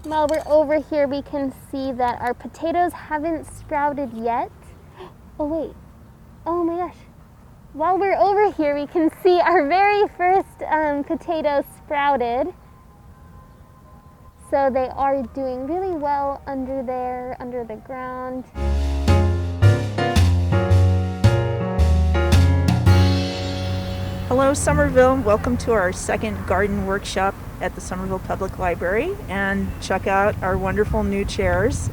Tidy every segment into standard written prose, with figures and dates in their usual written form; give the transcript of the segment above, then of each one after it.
While we're over here, we can see that our potatoes haven't sprouted yet. Oh wait, oh my gosh. While we're over here, we can see our very first potatoes sprouted. So they are doing really well under there, under the ground. Hello Somerville, welcome to our second garden workshop at the Somerville Public Library, and check out our wonderful new chairs.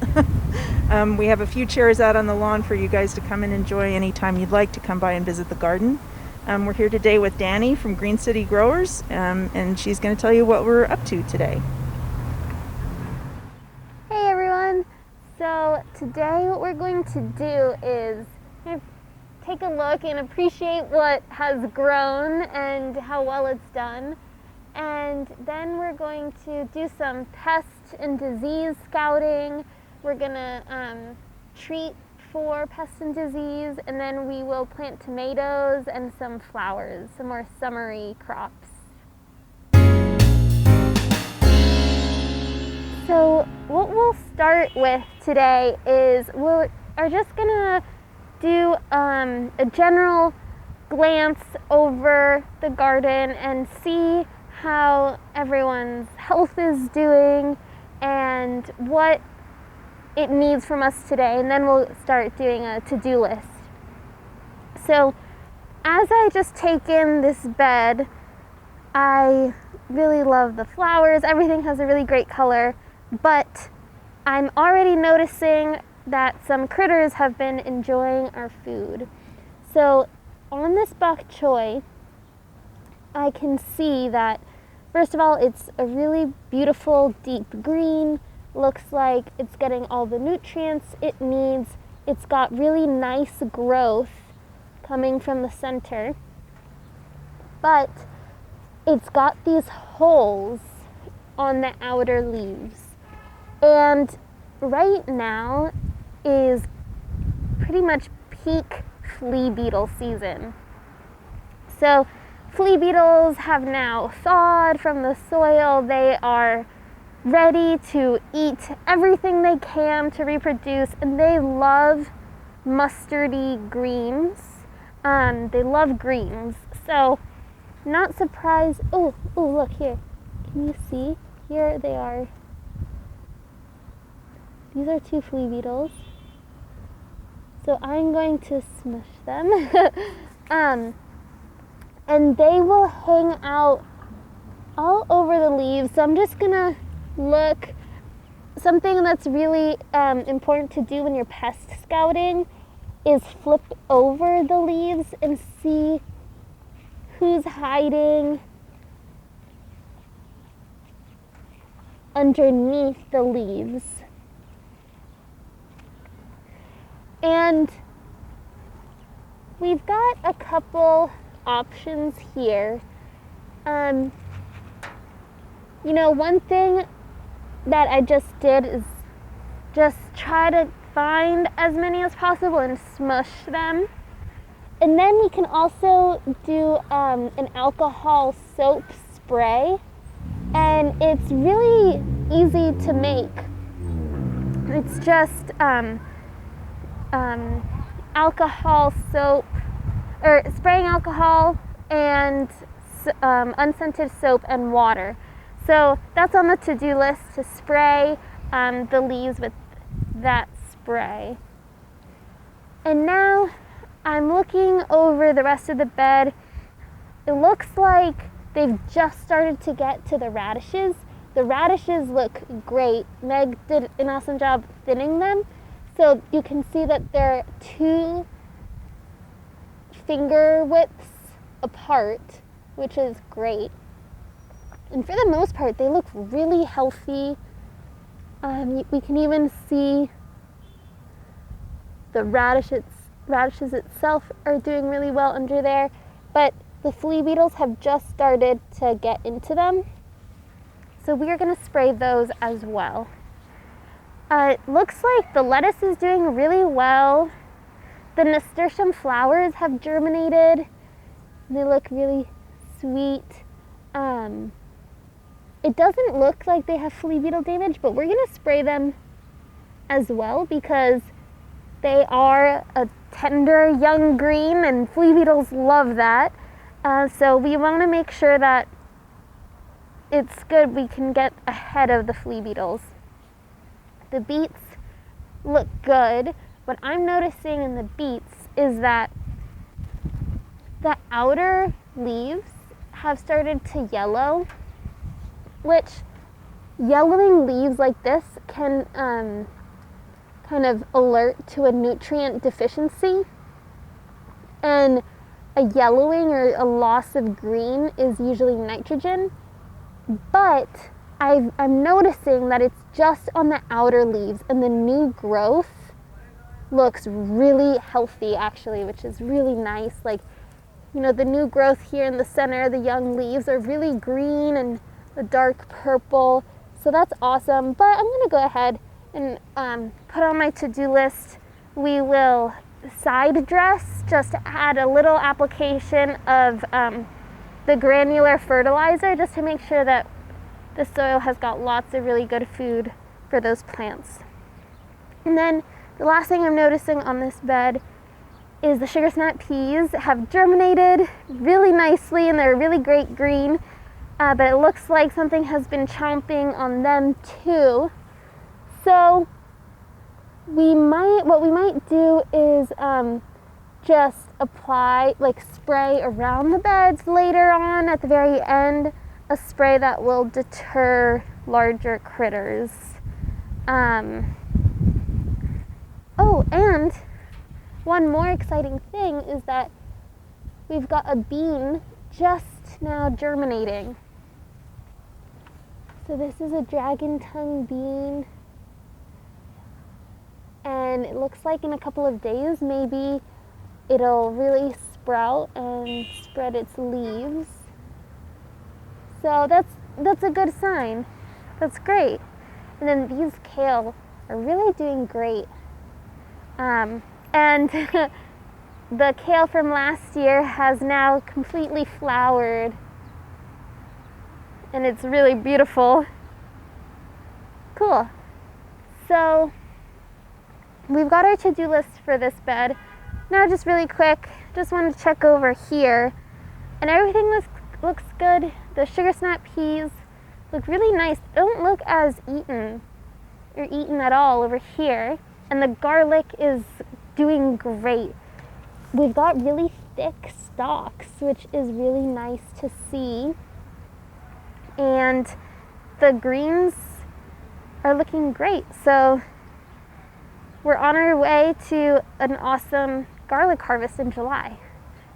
We have a few chairs out on the lawn for you guys to come and enjoy anytime you'd like to come by and visit the garden. We're here today with Dani from Green City Growers, and she's going to tell you what we're up to today. Hey everyone! So today what we're going to do is take a look and appreciate what has grown and how well it's done. And then we're going to do some pest and disease scouting. We're gonna treat for pest and disease, and then we will plant tomatoes and some flowers, some more summery crops. So what we'll start with today is we are just gonna do a general glance over the garden and see how everyone's health is doing and what it needs from us today, and then we'll start doing a to-do list. So as I just take in this bed, I really love the flowers. Everything has a really great color, but I'm already noticing that some critters have been enjoying our food. So on this bok choy, I can see that, first of all, it's a really beautiful deep green. Looks like it's getting all the nutrients it needs. It's got really nice growth coming from the center, but it's got these holes on the outer leaves. And right now is pretty much peak flea beetle season. So flea beetles have now thawed from the soil. They are ready to eat everything they can to reproduce, and they love mustardy greens. They love greens. So not surprised. Oh, look here. Can you see? Here they are. These are two flea beetles. So I'm going to smush them. And they will hang out all over the leaves. So I'm just gonna look. Something that's really important to do when you're pest scouting is flip over the leaves and see who's hiding underneath the leaves. And we've got a couple options here. One thing that I just did is just try to find as many as possible and smush them. And then we can also do an alcohol soap spray, and it's really easy to make. It's just alcohol soap, or spraying alcohol and unscented soap and water. So that's on the to-do list, to spray the leaves with that spray. And now I'm looking over the rest of the bed. It looks like they've just started to get to the radishes. The radishes look great. Meg did an awesome job thinning them. So you can see that they're 2 finger widths apart, which is great. And for the most part, they look really healthy. We can even see the radishes itself are doing really well under there, but the flea beetles have just started to get into them. So we are going to spray those as well. It looks like the lettuce is doing really well. The nasturtium flowers have germinated. They look really sweet. It doesn't look like they have flea beetle damage, but we're gonna spray them as well because they are a tender young green and flea beetles love that. So we want to make sure that it's good, we can get ahead of the flea beetles. The beets look good. What I'm noticing in the beets is that the outer leaves have started to yellow, which yellowing leaves like this can kind of alert to a nutrient deficiency. And a yellowing or a loss of green is usually nitrogen. But I'm noticing that it's just on the outer leaves, and the new growth looks really healthy actually, which is really nice. Like, you know, the new growth here in the center, the young leaves are really green and the dark purple. So that's awesome. But I'm gonna go ahead and put on my to-do list. We will side dress, just add a little application of the granular fertilizer just to make sure that the soil has got lots of really good food for those plants. And then the last thing I'm noticing on this bed is the sugar snap peas have germinated really nicely and they're really great green, but it looks like something has been chomping on them too. So what we might do is just apply, like spray around the beds later on at the very end, a spray that will deter larger critters. Oh, and one more exciting thing is that we've got a bean just now germinating. So this is a dragon tongue bean, and it looks like in a couple of days maybe it'll really sprout and spread its leaves. So that's a good sign. That's great. And then these kale are really doing great. And the kale from last year has now completely flowered, and it's really beautiful. Cool. So we've got our to-do list for this bed. Now just really quick, just want to check over here, and everything looks good. The sugar snap peas look really nice. They don't look as eaten at all over here. And the garlic is doing great. We've got really thick stalks, which is really nice to see. And the greens are looking great. So we're on our way to an awesome garlic harvest in July,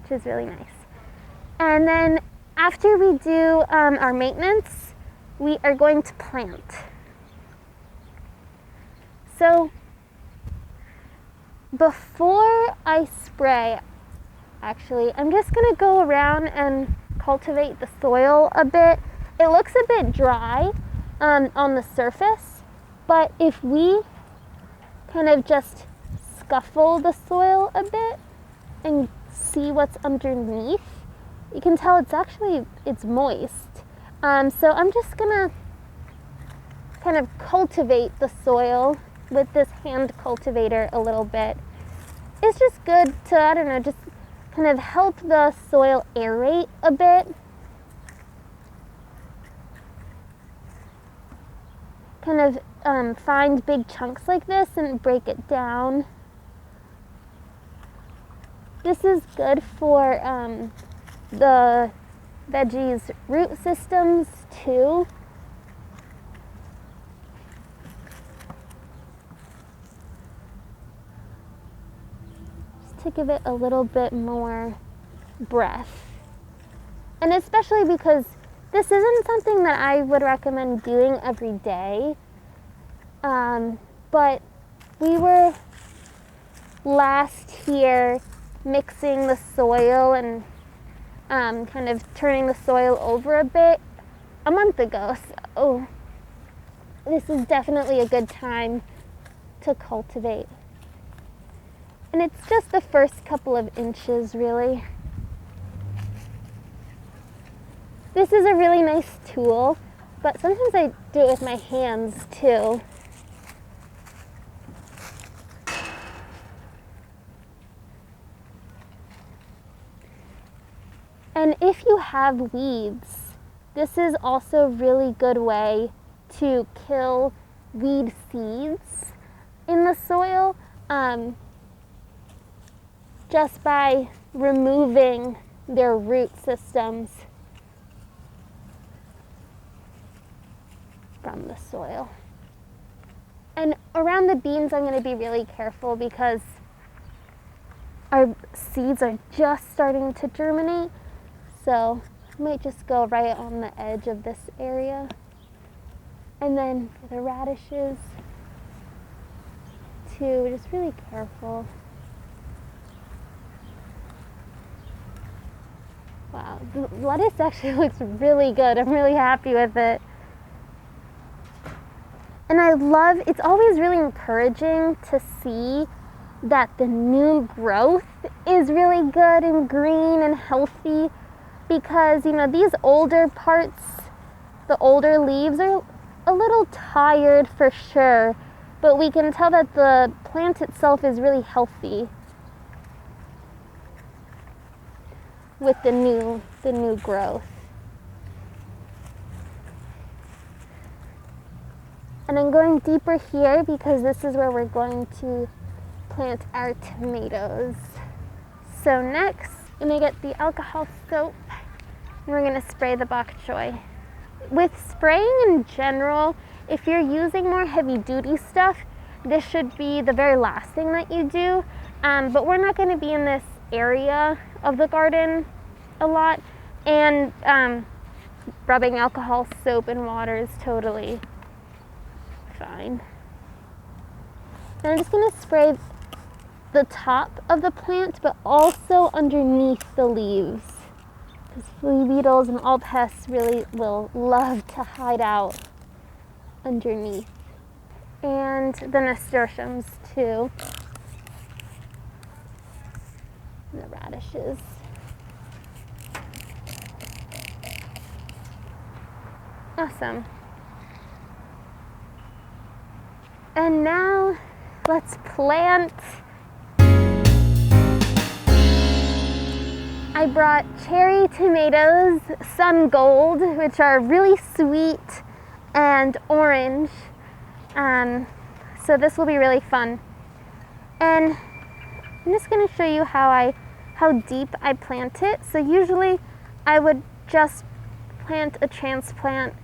which is really nice. And then after we do our maintenance, we are going to plant. So before I spray, actually, I'm just gonna go around and cultivate the soil a bit. It looks a bit dry on the surface, but if we kind of just scuffle the soil a bit and see what's underneath, you can tell it's moist. So I'm just gonna kind of cultivate the soil with this hand cultivator a little bit. It's just good to, I don't know, just kind of help the soil aerate a bit. Kind of find big chunks like this and break it down. This is good for the veggies' root systems too. To give it a little bit more breath. And especially because this isn't something that I would recommend doing every day. But we were last here mixing the soil and kind of turning the soil over a bit a month ago. So this is definitely a good time to cultivate. And it's just the first couple of inches, really. This is a really nice tool. but sometimes I do it with my hands too. And if you have weeds, this is also a really good way to kill weed seeds in the soil, just by removing their root systems from the soil. And around the beans, I'm going to be really careful because our seeds are just starting to germinate. So I might just go right on the edge of this area. And then for the radishes, too, just really careful. Wow, the lettuce actually looks really good. I'm really happy with it. And I love, it's always really encouraging to see that the new growth is really good and green and healthy, because, you know, these older parts, the older leaves are a little tired for sure, but we can tell that the plant itself is really healthy with the new growth. And I'm going deeper here because this is where we're going to plant our tomatoes. So next, I'm gonna get the alcohol soap and we're gonna spray the bok choy. With spraying in general, if you're using more heavy duty stuff, this should be the very last thing that you do. But we're not gonna be in this area of the garden a lot, and rubbing alcohol soap and water is totally fine. And I'm just gonna spray the top of the plant, but also underneath the leaves, because flea beetles and all pests really will love to hide out underneath. And the nasturtiums too, and the radishes. Awesome. And now let's plant. I brought cherry tomatoes, sun gold, which are really sweet, and orange. So this will be really fun. And I'm just going to show you how deep I plant it. So usually I would just plant a transplant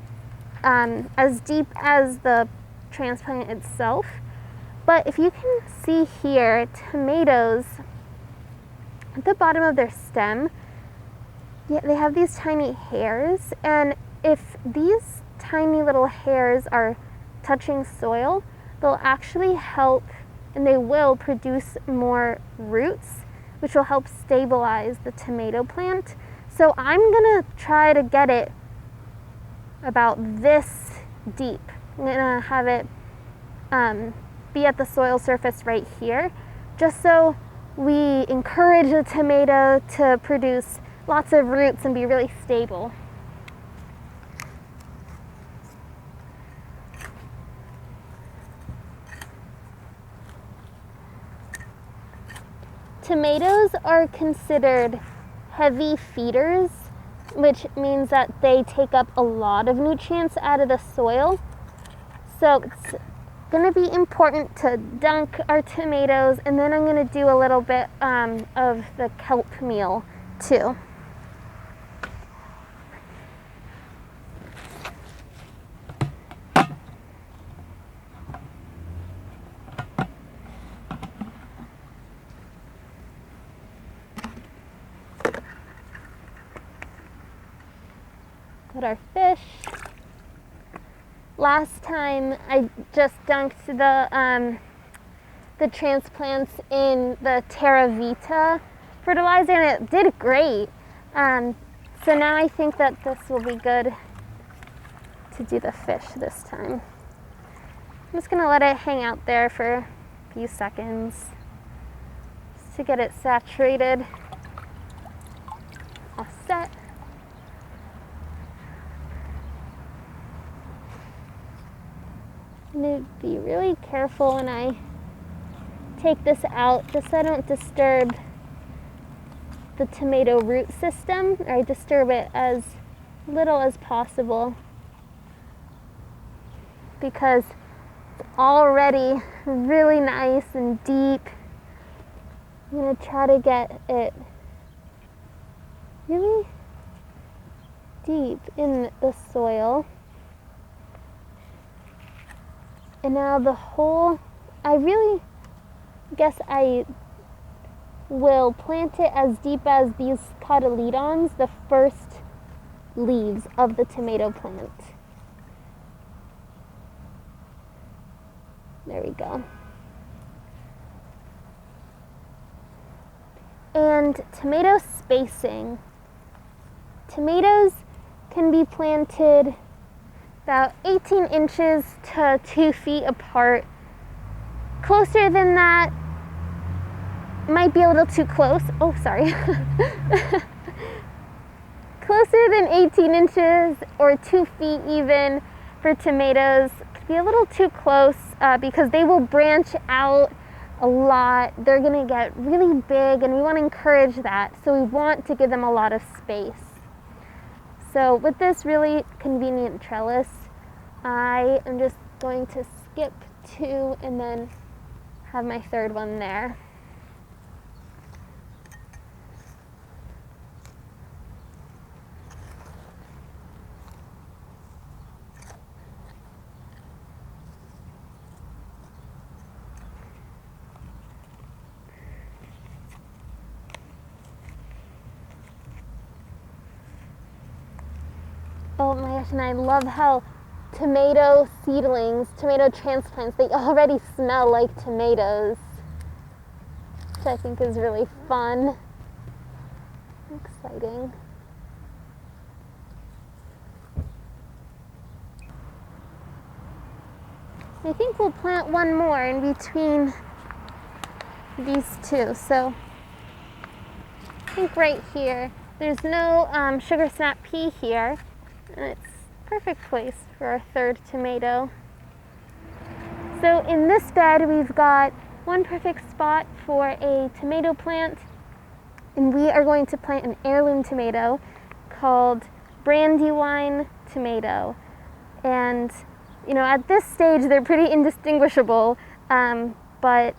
as deep as the transplant itself. But if you can see here, tomatoes at the bottom of their stem, yeah, they have these tiny hairs, and if these tiny little hairs are touching soil, they'll actually help, and they will produce more roots, which will help stabilize the tomato plant. So I'm gonna try to get it about this deep. I'm gonna have it be at the soil surface right here, just so we encourage the tomato to produce lots of roots and be really stable. Tomatoes are considered heavy feeders, which means that they take up a lot of nutrients out of the soil. So it's going to be important to dunk our tomatoes, and then I'm going to do a little bit of the kelp meal too. Put our fish. Last time I just dunked the transplants in the Terra Vita fertilizer, and it did great. So now I think that this will be good to do the fish this time. I'm just gonna let it hang out there for a few seconds just to get it saturated. All set. I'm going to be really careful when I take this out, just so I don't disturb the tomato root system, or I disturb it as little as possible, because it's already really nice and deep. I'm going to try to get it really deep in the soil. And now the whole, I really guess I will plant it as deep as these cotyledons, the first leaves of the tomato plant. There we go. And tomato spacing. Tomatoes can be planted about 18 inches to 2 feet apart. Closer than that might be a little too close. Oh, sorry. Closer than 18 inches or 2 feet even for tomatoes could be a little too close because they will branch out a lot. They're gonna get really big, and we want to encourage that. So we want to give them a lot of space. So with this really convenient trellis, I am just going to skip 2 and then have my 3rd one there. Oh my gosh, and I love how tomato seedlings, tomato transplants, they already smell like tomatoes, which I think is really fun, exciting. I think we'll plant one more in between these two. So I think right here, there's no sugar snap pea here. And it's a perfect place for our 3rd tomato. So in this bed, we've got one perfect spot for a tomato plant, and we are going to plant an heirloom tomato called Brandywine tomato. And you know, at this stage, they're pretty indistinguishable, but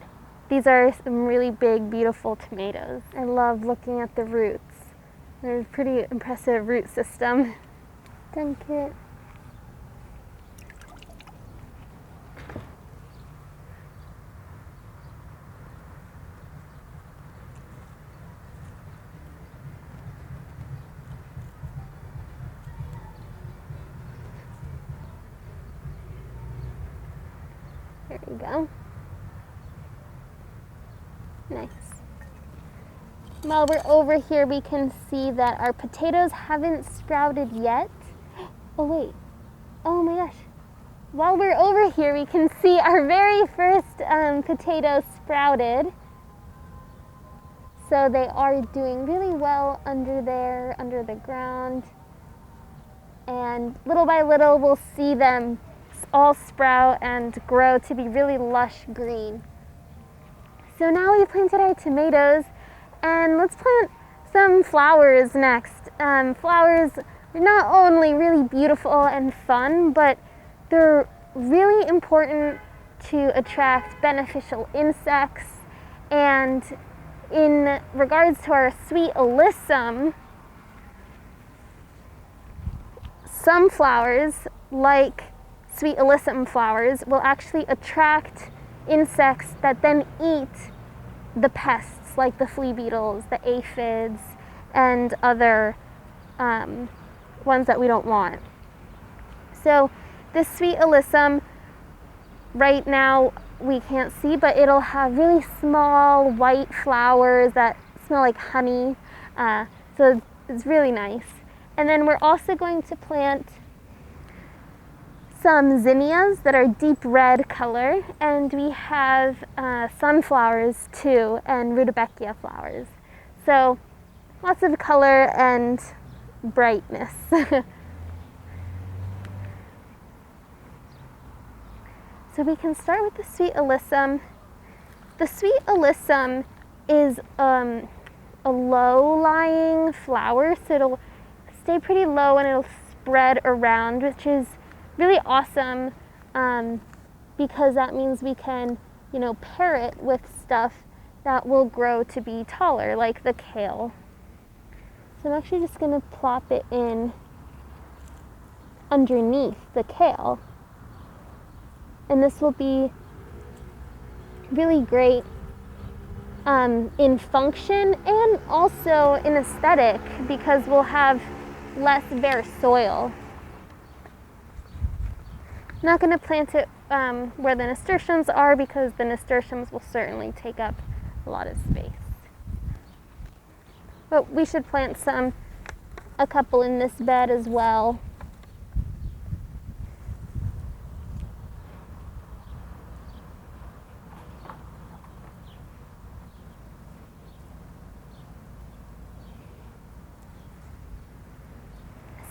these are some really big, beautiful tomatoes. I love looking at the roots. They're a pretty impressive root system. Danke. There we go. Nice. While we're over here, we can see that our potatoes haven't sprouted yet. Oh wait, oh my gosh. While we're over here, we can see our very first potato sprouted. So they are doing really well under there, under the ground. And little by little, we'll see them all sprout and grow to be really lush green. So now we planted our tomatoes, and let's plant some flowers next. Flowers are not only really beautiful and fun, but they're really important to attract beneficial insects. And in regards to our sweet alyssum, some flowers, like sweet alyssum flowers, will actually attract insects that then eat the pests, like the flea beetles, the aphids, and other ones that we don't want. So this sweet alyssum, right now we can't see, but it'll have really small white flowers that smell like honey. So it's really nice. And then we're also going to plant some zinnias that are deep red color, and we have sunflowers too, and Rutabekia flowers. So lots of color and brightness. So we can start with the sweet alyssum. The sweet alyssum is a low-lying flower, so it'll stay pretty low and it'll spread around, which is really awesome because that means we can, you know, pair it with stuff that will grow to be taller, like the kale. So I'm actually just going to plop it in underneath the kale. And this will be really great in function and also in aesthetic because we'll have less bare soil. I'm not going to plant it where the nasturtiums are because the nasturtiums will certainly take up a lot of space. But we should plant a couple in this bed as well.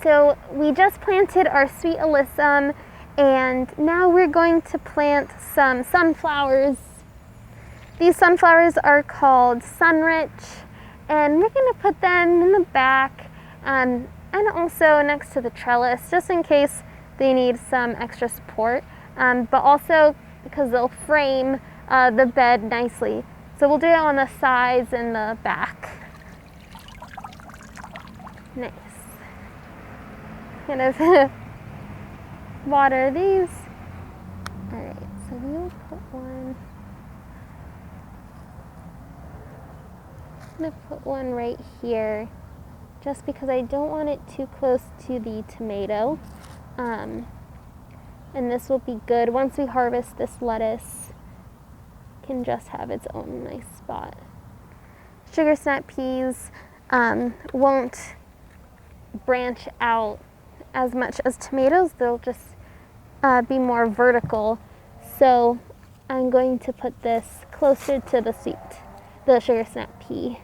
So we just planted our sweet alyssum, and now we're going to plant some sunflowers. These sunflowers are called Sunrich, and we're going to put them in the back and also next to the trellis, just in case they need some extra support, but also because they'll frame the bed nicely. So we'll do it on the sides and the back. Nice. Kind of water these. All right, so we'll put one. I'm gonna put one right here, just because I don't want it too close to the tomato. And this will be good once we harvest this lettuce. Can just have its own nice spot. Sugar snap peas won't branch out as much as tomatoes. They'll just be more vertical. So I'm going to put this closer to the sugar snap pea.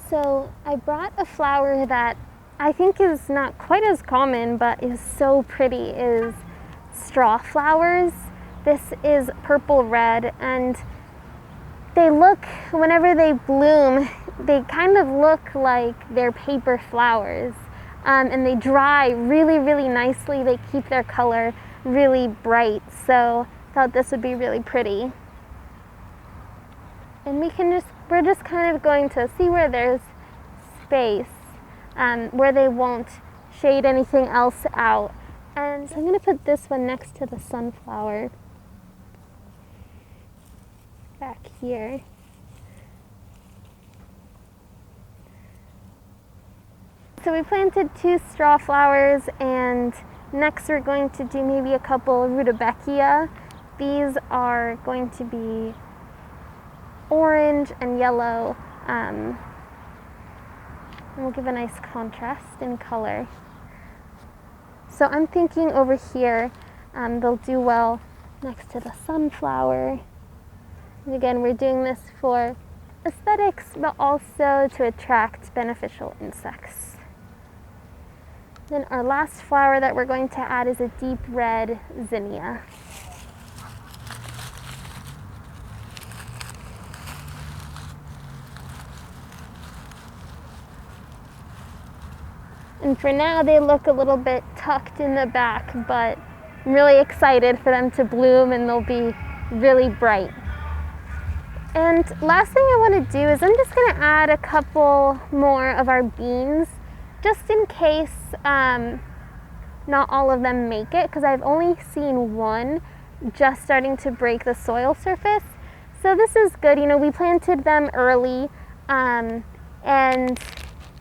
So I brought a flower that I think is not quite as common but is so pretty, is straw flowers. This is purple red, and they look, whenever they bloom, they kind of look like they're paper flowers, and they dry really, really nicely. They keep their color really bright, so I thought this would be really pretty. And we're just kind of going to see where there's space, where they won't shade anything else out. And so I'm going to put this one next to the sunflower back here. So we planted 2 straw flowers, and next we're going to do maybe a couple Rutabekia. These are going to be orange and yellow, and we'll give a nice contrast in color. So I'm thinking over here they'll do well next to the sunflower. And again, we're doing this for aesthetics, but also to attract beneficial insects. Then our last flower that we're going to add is a deep red zinnia. And for now, they look a little bit tucked in the back, but I'm really excited for them to bloom, and they'll be really bright. And last thing I want to do is I'm just going to add a couple more of our beans, just in case not all of them make it, because I've only seen one just starting to break the soil surface. So this is good. You know, we planted them early, and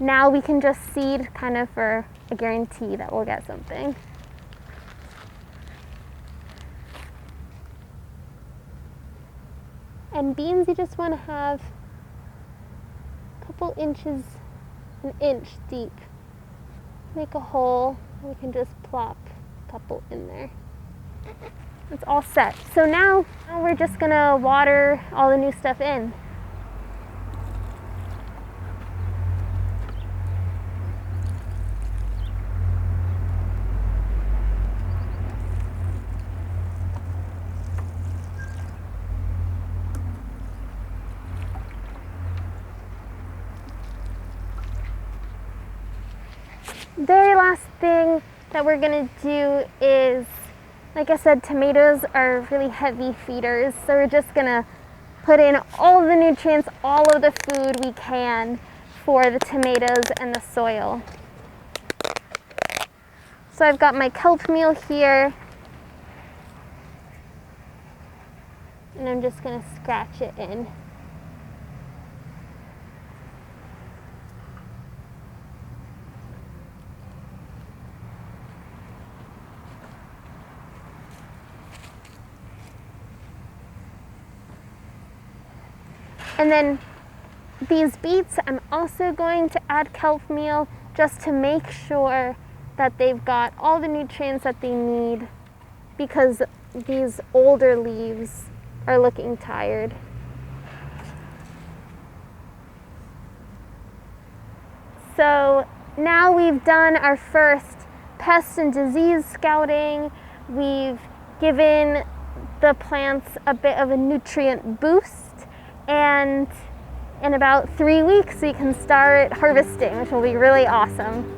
now we can just seed kind of for a guarantee that we'll get something. And beans, you just want to have a couple inches, an inch deep. Make a hole, and we can just plop a couple in there. It's all set. So now we're just gonna water all the new stuff in. very last thing that we're gonna do is, like I said, tomatoes are really heavy feeders, so we're just gonna put in all the nutrients, all of the food we can for the tomatoes and the soil. So I've got my kelp meal here, and I'm just gonna scratch it in. And then these beets, I'm also going to add kelp meal just to make sure that they've got all the nutrients that they need, because these older leaves are looking tired. So now we've done our first pest and disease scouting. We've given the plants a bit of a nutrient boost, and in about 3 weeks we can start harvesting, which will be really awesome.